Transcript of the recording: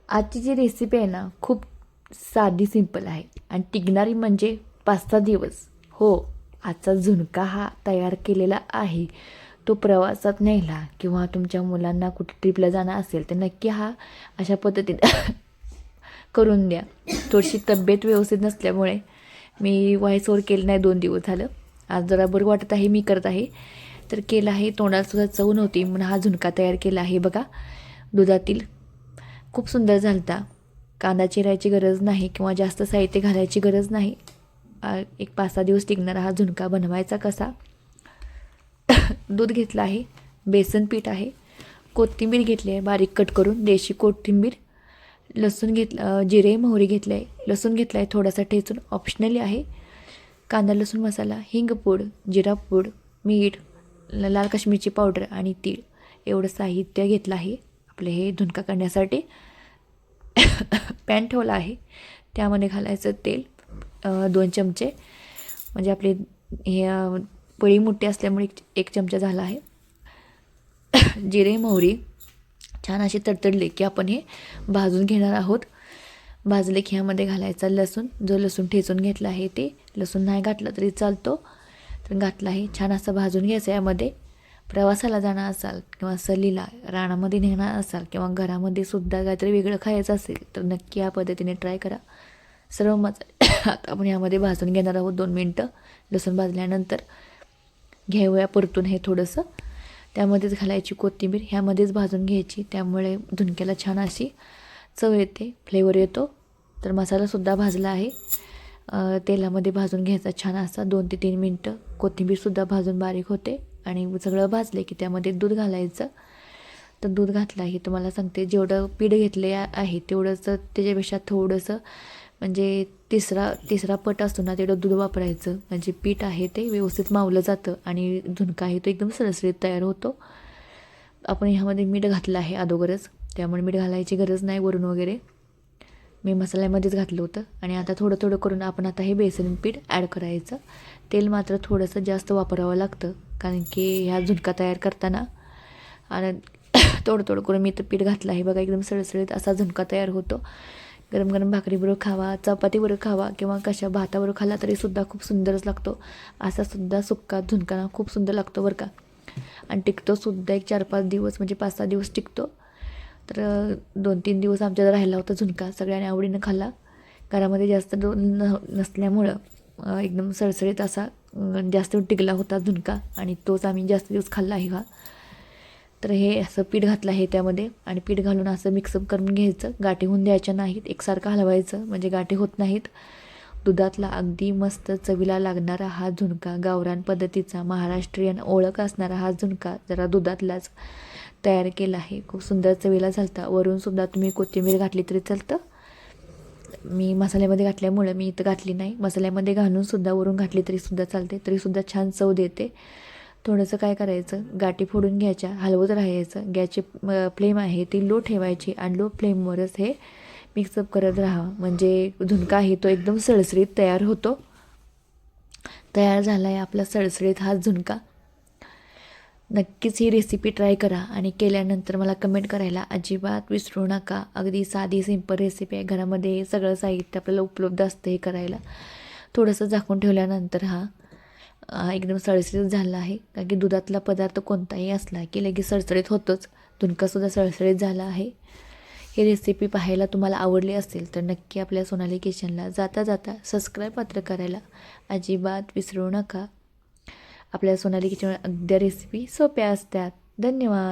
आजची जी रेसिपी आहे ना खूप साधी सिंपल आहे आणि टिकणारी म्हणजे 5-6 दिवस. हो, आजचा झुणका हा तयार केलेला आहे. तो प्रवासात न्यायला किंवा तुमच्या मुलांना कुठे ट्रिपला जाणं असेल तर नक्की हा अशा पद्धतीने करून द्या. थोडीशी तब्येत व्यवस्थित नसल्यामुळे मी व्हॉइस ओव्हर केलं नाही 2 दिवस झालं. आज जरा बरं वाटत आहे, मी करत आहे. तर केलं आहे, तोंडाला सुद्धा चव नव्हती म्हणून हा झुणका तयार केला आहे बघा. दुधातील खूप सुंदर झालता. कांदा चिरायची गरज नाही किंवा जास्त साहित्य घालायची गरज नाही. एक 5-6 दिवस टिकणारा हा झुणका बनवायचा कसा. दूध घेतलं आहे, बेसन पीठ आहे, कोथिंबीर घेतली आहे बारीक कट करून, देशी कोथिंबीर, लसूण घेतलं, जिरे मोहरी घेतलं आहे, लसूण घेतला आहे थोडासा ठेचून, ऑप्शनली आहे. कांदा लसूण मसाला, हिंगपूड, जिरा पूड, मीठ, लाल काश्मीरची पावडर आणि तीळ एवढं साहित्य घेतलं आहे आपले हे झुणका करण्यासाठी. पॅन ठेवला आहे, त्यामध्ये घालायचं तेल 2 चमचे, म्हणजे आपले हे पळी मोठी असल्यामुळे 1 चमचा झाला आहे. जिरे मोहरी छान अशी तडतडले की आपण हे भाजून घेणार आहोत. भाजले की ह्यामध्ये घालायचा लसूण, जो लसूण ठेचून घेतला आहे ते. लसूण नाही घातला तरी चालतो, तर घातला आहे. छान असं भाजून घ्यायचं. यामध्ये प्रवासाला जाणार असाल किंवा सहलीला रानामध्ये नेणार असाल किंवा घरामध्ये सुद्धा काहीतरी वेगळं खायचं असेल तर नक्की या पद्धतीने ट्राय करा. सर्व मसाले आता आपण यामध्ये भाजून घेणार आहोत 2 मिनटं. लसूण भाजल्यानंतर घेऊया परतून हे थोडंसं. त्यामध्येच घालायची कोथिंबीर, ह्यामध्येच भाजून घ्यायची, त्यामुळे झुणक्याला छान अशी चव येते, फ्लेवर येतो. तर मसालासुद्धा भाजला आहे, तेलामध्ये भाजून घ्यायचा छान असा 2 ते 3 मिनटं. कोथिंबीरसुद्धा भाजून बारीक होते आणि सगळं भाजले की त्यामध्ये दूध घालायचं. तर दूध घातलं आहे, तुम्हाला सांगते जेवढं पीठ घेतले आहे तेवढंच, त्याच्यापेक्षा थोडंसं म्हणजे तिसरा पट असतो ना तेवढं दूध वापरायचं. म्हणजे पीठ आहे ते व्यवस्थित मावलं जातं आणि झुणका आहे तो एकदम सरसरीत तयार होतो. आपण ह्यामध्ये मीठ घातलं आहे अगोदरच, त्यामुळे मीठ घालायची गरज नाही वरून वगैरे. मी मसाल्यामध्येच घातलं होतं. आणि आता थोडं थोडं करून आपण आता हे बेसन पीठ ॲड करायचं. तेल मात्र थोडंसं जास्त वापरावं लागतं, कारण की ह्या झुणका तयार करताना. आणि थोडं थोडं करून मी तर पीठ घातलं आहे बघा, एकदम सळसळीत असा झुणका तयार होतो. गरम गरम भाकरीबरोबर खावा, चपातीबरोबर खावा किंवा कशा भाताबरोबर खाल्ला तरीसुद्धा खूप सुंदरच लागतो. असासुद्धा सुक्का झुणका खूप सुंदर लागतो बरं का. आणि टिकतोसुद्धा एक 4-5 दिवस, म्हणजे 5-6 दिवस टिकतो. तर 2-3 दिवस आमच्यात राहिला होता झुणका, सगळ्यांनी आवडीनं खाल्ला. घरामध्ये जास्त नसल्यामुळं एकदम सळसळीत असा जास्त टिकला होता झुणका आणि तोच आम्ही जास्त दिवस खाल्ला आहे हा. तर हे असं पीठ घातलं आहे त्यामध्ये आणि पीठ घालून असं मिक्सअप करून घ्यायचं. गाठी होऊन द्यायच्या नाहीत, एकसारखं हलवायचं म्हणजे गाठी होत नाहीत. दुधातला अगदी मस्त चवीला लागणारा हा झुणका, गावरान पद्धतीचा महाराष्ट्रीयन ओळख असणारा हा झुणका जरा दुधातलाच तयार केला आहे. खूप सुंदर चवीला झालता. वरूनसुद्धा तुम्ही कोथिंबीर घातली तरी चालतं. मी मसाल्यामध्ये घातल्यामुळं मी इथं घातली नाही. मसाल्यामध्ये घालूनसुद्धा वरून घातली तरीसुद्धा चालते, तरीसुद्धा छान चव देते. थोडंसं काय करायचं, गाठी फोडून घ्यायच्या, हलवत राहायचं. गॅसची फ्लेम आहे ती लो ठेवायची आणि लो फ्लेमवरच हे मिक्सअप करत राहा, म्हणजे झुणका आहे तो एकदम सळसळीत तयार होतो. तयार झाला आहे आपला सळसळीत हा झुणका. नक्कीच ही रेसिपी ट्राय करा आणि केल्यानंतर मला कमेंट करायला अजिबात विसरू नका. अगदी साधी सिंपल रेसिपी आहे, घरामध्ये सगळं साहित्य आपल्याला उपलब्ध असतं हे करायला. थोडंसं झाकून ठेवल्यानंतर हा एकदम सळसळीत झाला आहे, कारण की दुधातला पदार्थ कोणताही असला की लगेच सळसळीत होतोच. झुणकासुद्धा सळसळीत झाला आहे. ही रेसिपी पाहायला तुम्हाला आवडली असेल तर नक्की आपल्या सोनाली किचनला जाता जाता सबस्क्राईब मात्र करायला अजिबात विसरू नका. आपल्या सोनाली किचन अगदी रेसिपी सोप्या असतात. धन्यवाद.